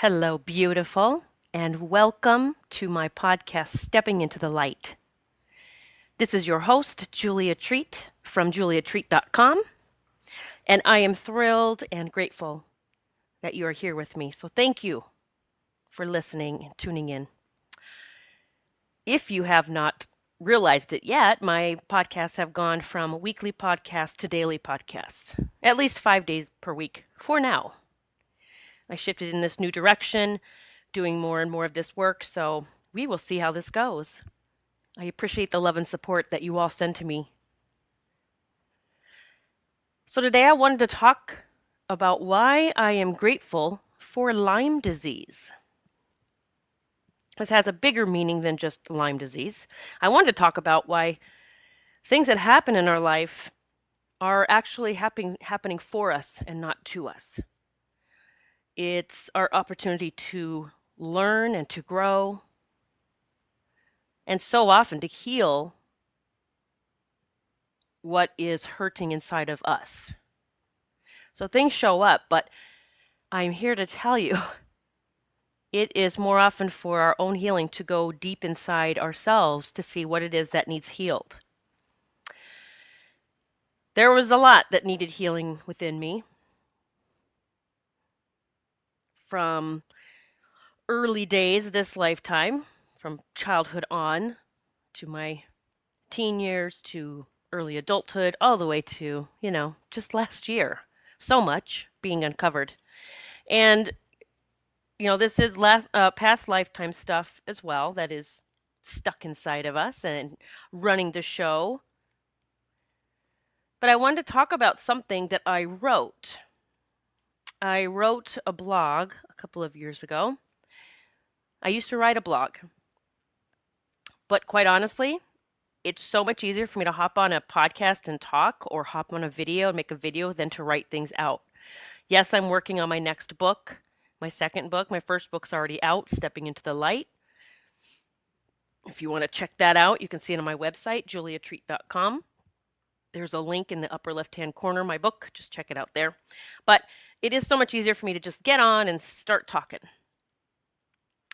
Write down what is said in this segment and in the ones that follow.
Hello, beautiful, and welcome to my podcast, Stepping into the Light. This is your host, Julia Treat from juliatreat.com, and I am thrilled and grateful that you are here with me. So thank you for listening and tuning in. If you have not realized it yet, my podcasts have gone from weekly podcasts to daily podcasts, at least 5 days per week for now. I shifted in this new direction, doing more and more of this work, so we will see how this goes. I appreciate the love and support that you all send to me. So today I wanted to talk about why I am grateful for Lyme disease. This has a bigger meaning than just Lyme disease. I wanted to talk about why things that happen in our life are actually happening for us and not to us. It's our opportunity to learn and to grow, and so often to heal what is hurting inside of us. So things show up, but I'm here to tell you it is more often for our own healing to go deep inside ourselves to see what it is that needs healed. There was a lot that needed healing within me from early days this lifetime, from childhood on to my teen years to early adulthood, all the way to, just last year. So much being uncovered. And, this is past lifetime stuff as well that is stuck inside of us and running the show. But I wanted to talk about something that I wrote. I wrote a blog a couple of years ago. I used to write a blog. But quite honestly, it's so much easier for me to hop on a podcast and talk or hop on a video and make a video than to write things out. Yes, I'm working on my next book, my second book. My first book's already out, Stepping into the Light. If you want to check that out, you can see it on my website, juliatreat.com. There's a link in the upper left-hand corner of my book. Just check it out there. But it is so much easier for me to just get on and start talking.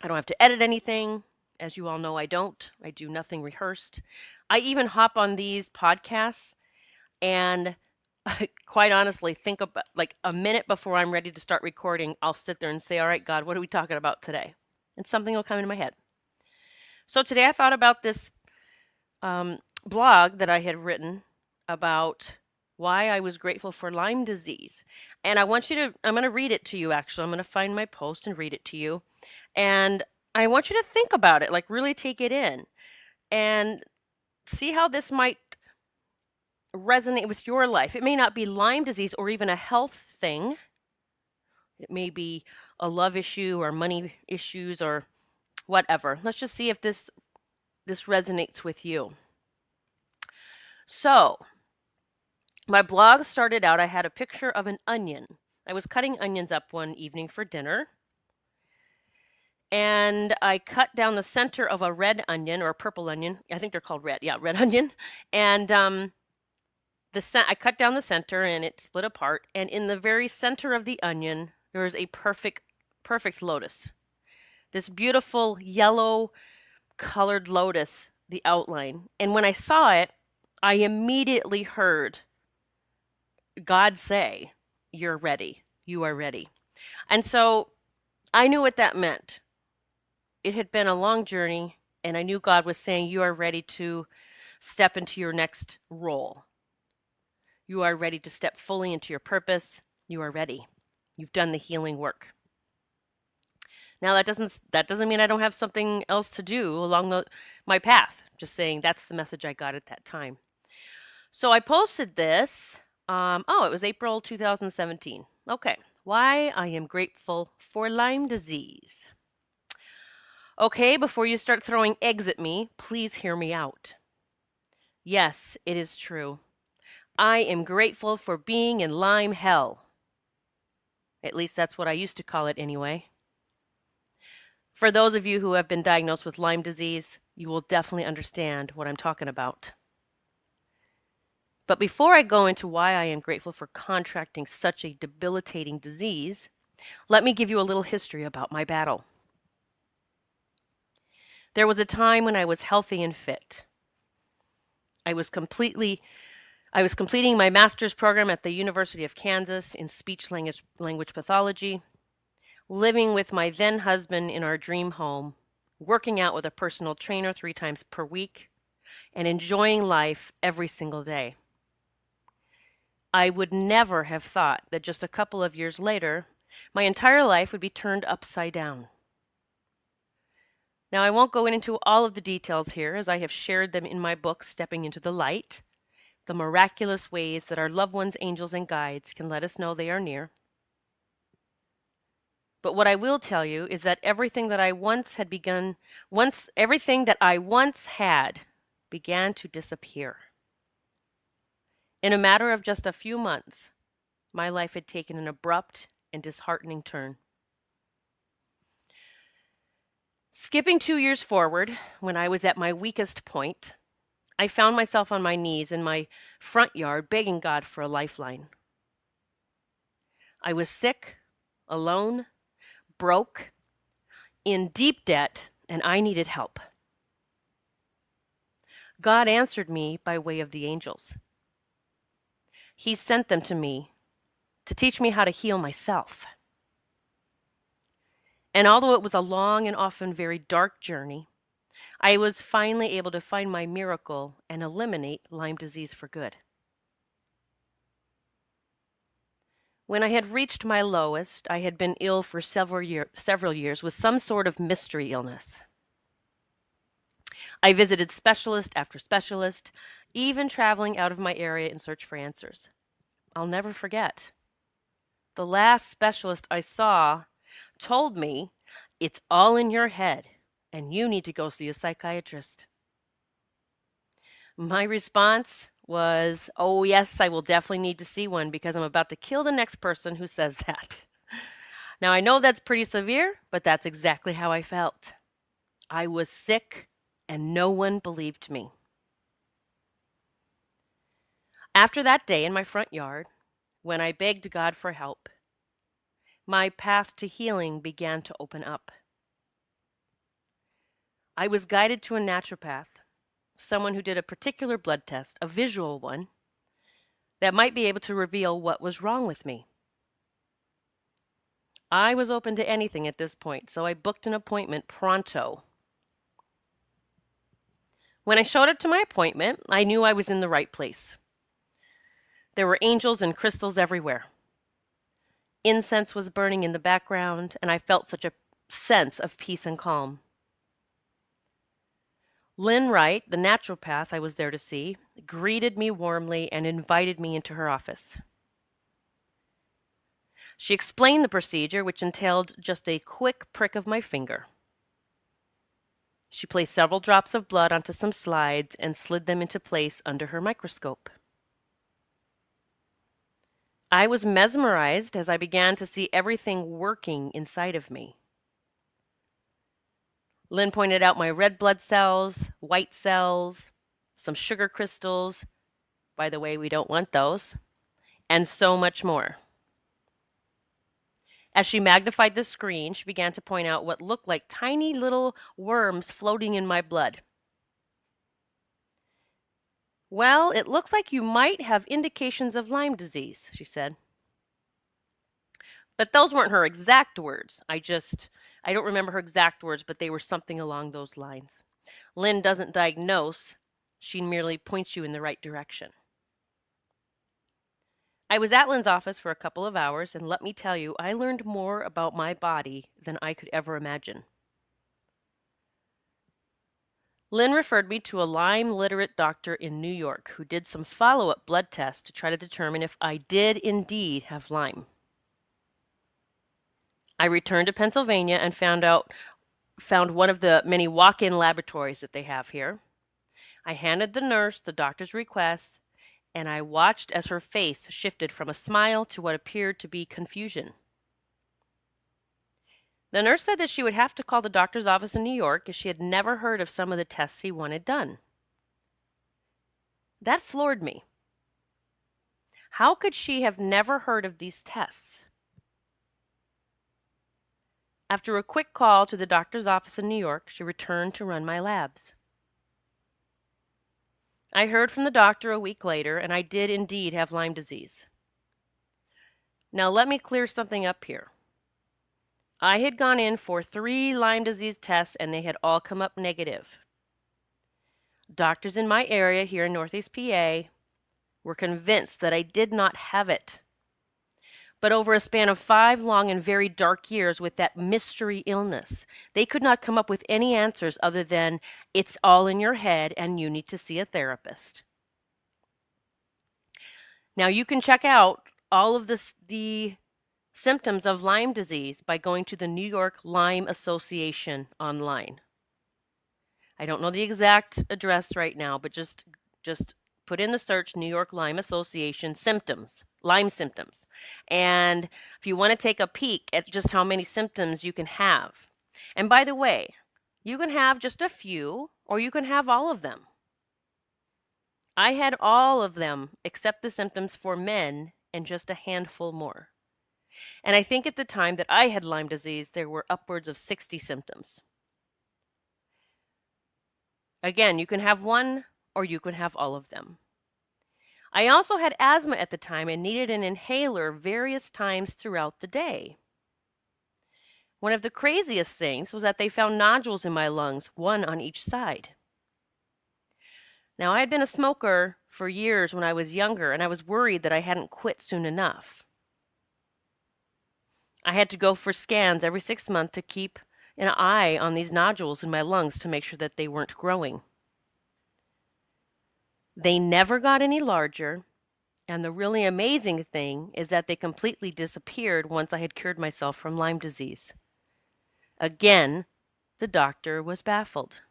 I don't have to edit anything. As you all know, I don't. I do nothing rehearsed. I even hop on these podcasts and quite honestly think about like a minute before I'm ready to start recording, I'll sit there and say, all right, God, what are we talking about today? And something will come into my head. So today I thought about this blog that I had written about why I was grateful for Lyme disease. And I'm going to read it to you actually. I'm going to find my post and read it to you. And I want you to think about it, like really take it in and see how this might resonate with your life. It may not be Lyme disease or even a health thing. It may be a love issue or money issues or whatever. Let's just see if this resonates with you. So, my blog started out, I had a picture of an onion. I was cutting onions up one evening for dinner. And I cut down the center of a red onion or a purple onion. I think they're called red. Yeah, red onion. And I cut down the center and it split apart. And in the very center of the onion, there was a perfect lotus. This beautiful yellow colored lotus, the outline. And when I saw it, I immediately heard God say, "You're ready. You are ready." And so I knew what that meant. It had been a long journey, and I knew God was saying, you are ready to step into your next role. You are ready to step fully into your purpose. You are ready. You've done the healing work. Now, that doesn't mean I don't have something else to do along my path. Just saying that's the message I got at that time. So I posted this. It was April 2017. Okay. Why I am grateful for Lyme disease. Okay, before you start throwing eggs at me, please hear me out. Yes, it is true. I am grateful for being in Lyme hell. At least that's what I used to call it anyway. For those of you who have been diagnosed with Lyme disease, you will definitely understand what I'm talking about. But before I go into why I am grateful for contracting such a debilitating disease, Let me give you a little history about my battle. There was a time when I was healthy and fit. I was completely I was completing my master's program at the University of Kansas in speech language pathology, living with my then husband in our dream home, working out with a personal trainer 3 times per week, and enjoying life every single day. I would never have thought that just a couple of years later, my entire life would be turned upside down. Now, I won't go into all of the details here, as I have shared them in my book, Stepping into the Light, the miraculous ways that our loved ones, angels, and guides can let us know they are near. But what I will tell you is that everything that I once had began to disappear. In a matter of just a few months, my life had taken an abrupt and disheartening turn. Skipping 2 years forward, when I was at my weakest point, I found myself on my knees in my front yard begging God for a lifeline. I was sick, alone, broke, in deep debt, and I needed help. God answered me by way of the angels. He sent them to me to teach me how to heal myself. And although it was a long and often very dark journey, I was finally able to find my miracle and eliminate Lyme disease for good. When I had reached my lowest, I had been ill for several years with some sort of mystery illness. I visited specialist after specialist, even traveling out of my area in search for answers. I'll never forget. The last specialist I saw told me, "It's all in your head, and you need to go see a psychiatrist." My response was, "Oh, yes, I will definitely need to see one because I'm about to kill the next person who says that." Now, I know that's pretty severe, but that's exactly how I felt. I was sick, and no one believed me. After that day in my front yard, when I begged God for help, my path to healing began to open up. I was guided to a naturopath, someone who did a particular blood test, a visual one, that might be able to reveal what was wrong with me. I was open to anything at this point, so I booked an appointment pronto. When I showed up to my appointment, I knew I was in the right place. There were angels and crystals everywhere. Incense was burning in the background, and I felt such a sense of peace and calm. Lynn Wright, the naturopath I was there to see, greeted me warmly and invited me into her office. She explained the procedure, which entailed just a quick prick of my finger. She placed several drops of blood onto some slides and slid them into place under her microscope. I was mesmerized as I began to see everything working inside of me. Lynn pointed out my red blood cells, white cells, some sugar crystals. By the way, we don't want those. And so much more. As she magnified the screen, she began to point out what looked like tiny little worms floating in my blood. "Well, it looks like you might have indications of Lyme disease," she said. But those weren't her exact words. I don't remember her exact words, but they were something along those lines. Lynn doesn't diagnose, she merely points you in the right direction. I was at Lynn's office for a couple of hours, and let me tell you, I learned more about my body than I could ever imagine. Lynn referred me to a Lyme literate doctor in New York who did some follow-up blood tests to try to determine if I did indeed have Lyme. I returned to Pennsylvania and found one of the many walk-in laboratories that they have here. I handed the nurse the doctor's request, and I watched as her face shifted from a smile to what appeared to be confusion. The nurse said that she would have to call the doctor's office in New York as she had never heard of some of the tests he wanted done. That floored me. How could she have never heard of these tests? After a quick call to the doctor's office in New York, she returned to run my labs. I heard from the doctor a week later, and I did indeed have Lyme disease. Now, let me clear something up here. I had gone in for 3 Lyme disease tests, and they had all come up negative. Doctors in my area here in Northeast PA were convinced that I did not have it. But over a span of 5 long and very dark years with that mystery illness, they could not come up with any answers other than, it's all in your head and you need to see a therapist. Now, you can check out all of the symptoms of Lyme disease by going to the New York Lyme Association online. I don't know the exact address right now, but just put in the search New York Lyme Association symptoms, Lyme symptoms. And if you want to take a peek at just how many symptoms you can have. And by the way, you can have just a few or you can have all of them. I had all of them except the symptoms for men and just a handful more. And I think at the time that I had Lyme disease, there were upwards of 60 symptoms. Again, you can have one or you can have all of them. I also had asthma at the time and needed an inhaler various times throughout the day. One of the craziest things was that they found nodules in my lungs, one on each side. Now, I had been a smoker for years when I was younger, and I was worried that I hadn't quit soon enough. I had to go for scans every 6 months to keep an eye on these nodules in my lungs to make sure that they weren't growing. They never got any larger, and the really amazing thing is that they completely disappeared once I had cured myself from Lyme disease. Again, the doctor was baffled.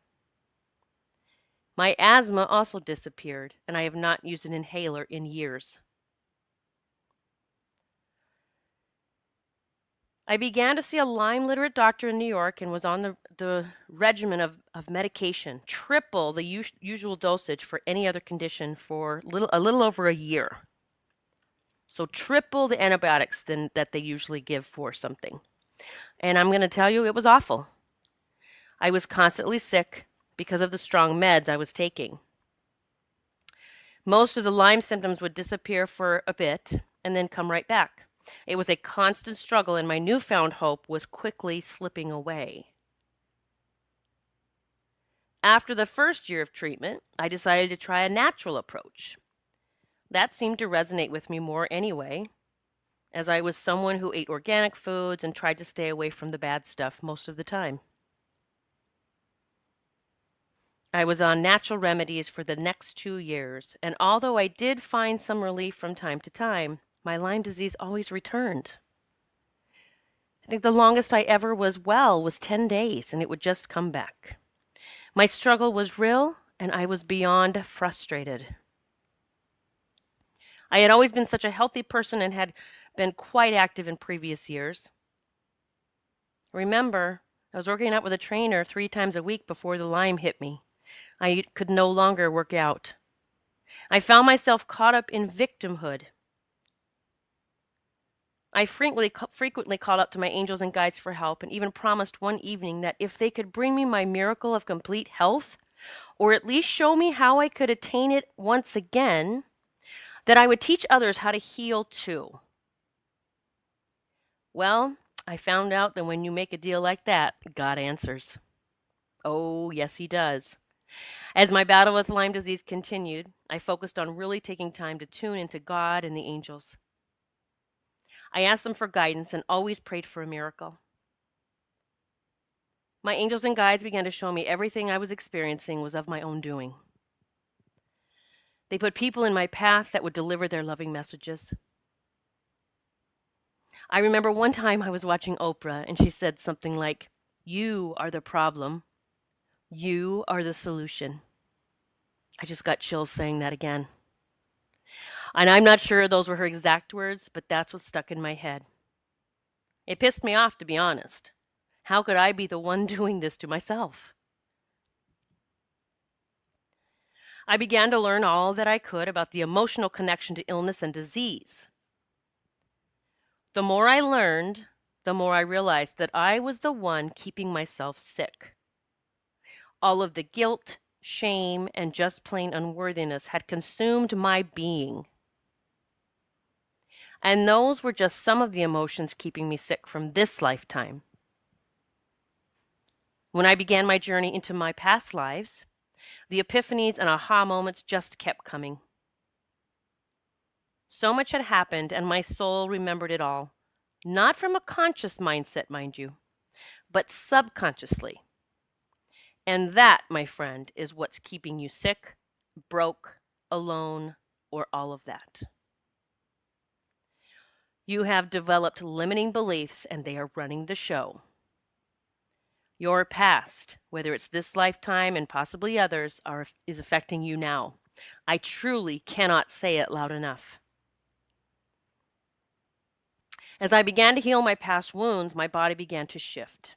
My asthma also disappeared, and I have not used an inhaler in years. I began to see a Lyme literate doctor in New York and was on the regimen of medication, triple the usual dosage for any other condition for a little over a year. So triple the antibiotics that they usually give for something. And I'm going to tell you, it was awful. I was constantly sick because of the strong meds I was taking. Most of the Lyme symptoms would disappear for a bit and then come right back. It was a constant struggle, and my newfound hope was quickly slipping away. After the first year of treatment, I decided to try a natural approach. That seemed to resonate with me more anyway, as I was someone who ate organic foods and tried to stay away from the bad stuff most of the time. I was on natural remedies for the next 2 years, and although I did find some relief from time to time, my Lyme disease always returned. I think the longest I ever was well was 10 days, and it would just come back. My struggle was real, and I was beyond frustrated. I had always been such a healthy person and had been quite active in previous years. Remember, I was working out with a trainer 3 times a week before the Lyme hit me. I could no longer work out. I found myself caught up in victimhood. I frequently called up to my angels and guides for help and even promised one evening that if they could bring me my miracle of complete health, or at least show me how I could attain it once again, that I would teach others how to heal too. Well, I found out that when you make a deal like that, God answers. Oh, yes, He does. As my battle with Lyme disease continued, I focused on really taking time to tune into God and the angels. I asked them for guidance and always prayed for a miracle. My angels and guides began to show me everything I was experiencing was of my own doing. They put people in my path that would deliver their loving messages. I remember one time I was watching Oprah and she said something like, "You are the problem. You are the solution." I just got chills saying that again. And I'm not sure those were her exact words, but that's what stuck in my head. It pissed me off, to be honest. How could I be the one doing this to myself? I began to learn all that I could about the emotional connection to illness and disease. The more I learned, the more I realized that I was the one keeping myself sick. All of the guilt, shame, and just plain unworthiness had consumed my being. And those were just some of the emotions keeping me sick from this lifetime. When I began my journey into my past lives, the epiphanies and aha moments just kept coming. So much had happened, and my soul remembered it all. Not from a conscious mindset, mind you, but subconsciously. And that, my friend, is what's keeping you sick, broke, alone, or all of that. You have developed limiting beliefs, and they are running the show. Your past, whether it's this lifetime and possibly others, is affecting you now. I truly cannot say it loud enough. As I began to heal my past wounds, my body began to shift.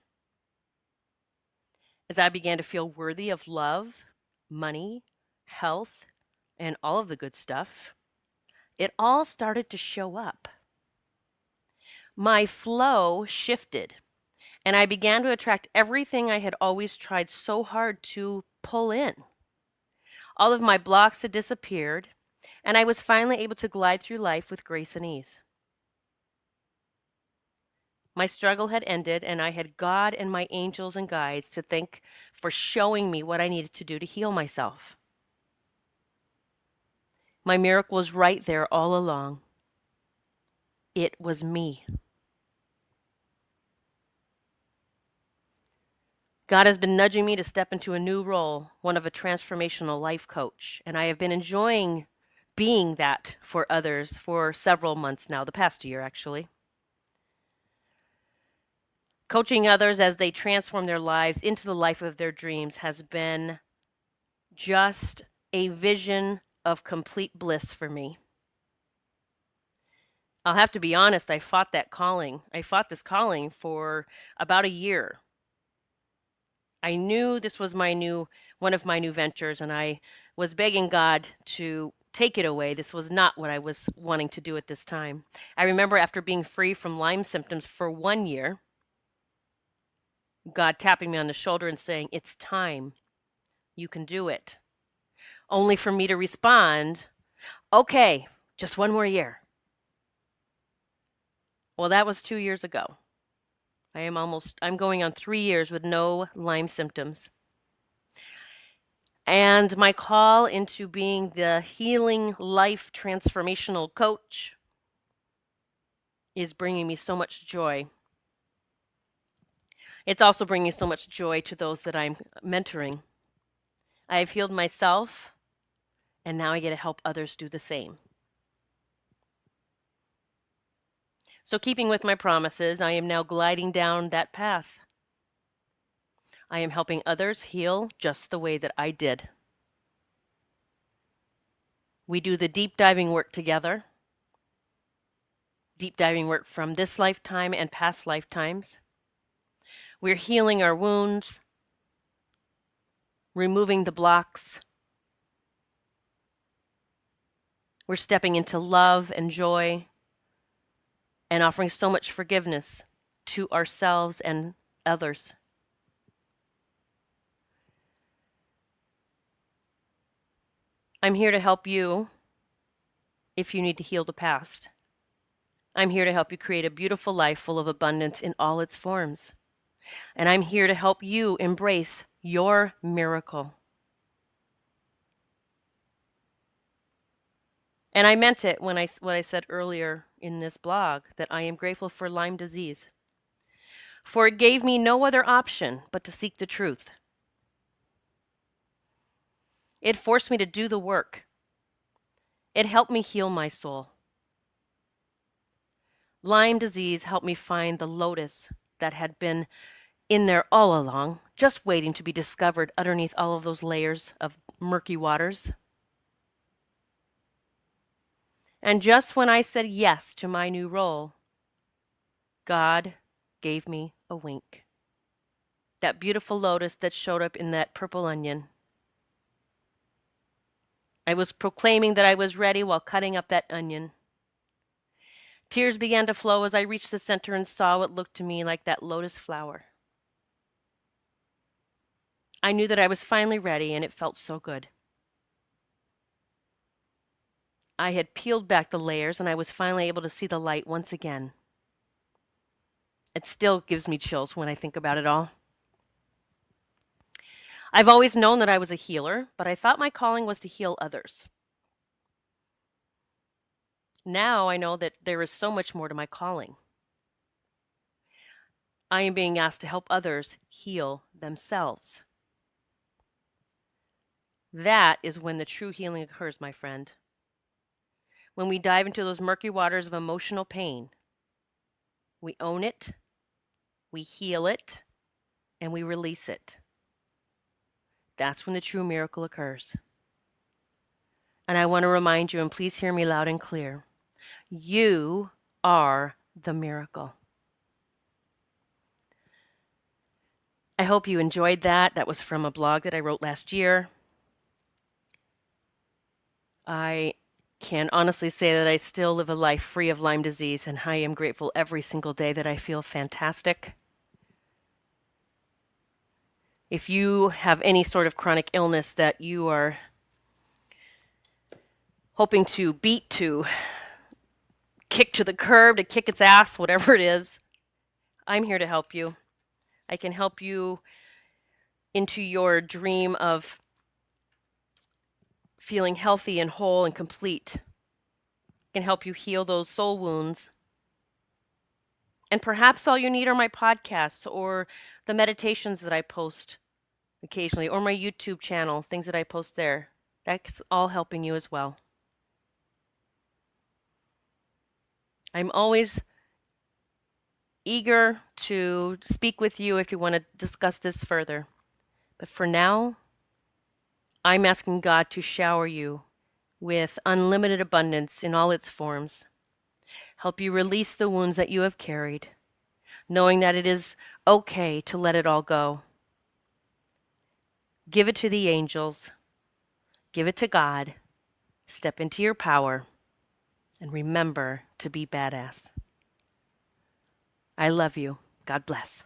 As I began to feel worthy of love, money, health, and all of the good stuff, it all started to show up. My flow shifted, and I began to attract everything I had always tried so hard to pull in. All of my blocks had disappeared, and I was finally able to glide through life with grace and ease. My struggle had ended, and I had God and my angels and guides to thank for showing me what I needed to do to heal myself. My miracle was right there all along. It was me. God has been nudging me to step into a new role, one of a transformational life coach, and I have been enjoying being that for others for several months now, the past year actually. Coaching others as they transform their lives into the life of their dreams has been just a vision of complete bliss for me. I'll have to be honest, I fought this calling for about a year. I knew this was one of my new ventures, and I was begging God to take it away. This was not what I was wanting to do at this time. I remember after being free from Lyme symptoms for 1 year, God tapping me on the shoulder and saying, "It's time. You can do it." Only for me to respond, "Okay, just 1 more year." Well, that was 2 years ago. I'm going on 3 years with no Lyme symptoms. And my call into being the healing life transformational coach is bringing me so much joy. It's also bringing so much joy to those that I'm mentoring. I have healed myself, and now I get to help others do the same. So keeping with my promises, I am now gliding down that path. I am helping others heal just the way that I did. We do the deep diving work together. Deep diving work from this lifetime and past lifetimes. We're healing our wounds, removing the blocks. We're stepping into love and joy and offering so much forgiveness to ourselves and others. I'm here to help you if you need to heal the past. I'm here to help you create a beautiful life full of abundance in all its forms. And I'm here to help you embrace your miracle. And I meant it when what I said earlier in this blog, that I am grateful for Lyme disease. For it gave me no other option but to seek the truth. It forced me to do the work. It helped me heal my soul. Lyme disease helped me find the lotus that had been in there all along, just waiting to be discovered underneath all of those layers of murky waters. And just when I said yes to my new role, God gave me a wink. That beautiful lotus that showed up in that purple onion. I was proclaiming that I was ready while cutting up that onion. Tears began to flow as I reached the center and saw what looked to me like that lotus flower. I knew that I was finally ready, and it felt so good. I had peeled back the layers, and I was finally able to see the light once again. It still gives me chills when I think about it all. I've always known that I was a healer, but I thought my calling was to heal others. Now I know that there is so much more to my calling. I am being asked to help others heal themselves. That is when the true healing occurs, my friend. When we dive into those murky waters of emotional pain, we own it, we heal it, and we release it. That's when the true miracle occurs. And I want to remind you, and please hear me loud and clear, you are the miracle. I hope you enjoyed that. That was from a blog that I wrote last year. I can honestly say that I still live a life free of Lyme disease, and I am grateful every single day that I feel fantastic. If you have any sort of chronic illness that you are hoping to beat, to kick to the curb, to kick its ass, whatever it is, I'm here to help you. I can help you into your dream of feeling healthy and whole and complete. I can help you heal those soul wounds. And perhaps all you need are my podcasts or the meditations that I post occasionally, or my YouTube channel, things that I post there. That's all helping you as well. I'm always eager to speak with you if you want to discuss this further. But for now, I'm asking God to shower you with unlimited abundance in all its forms. Help you release the wounds that you have carried, knowing that it is okay to let it all go. Give it to the angels. Give it to God. Step into your power. And remember to be badass. I love you. God bless.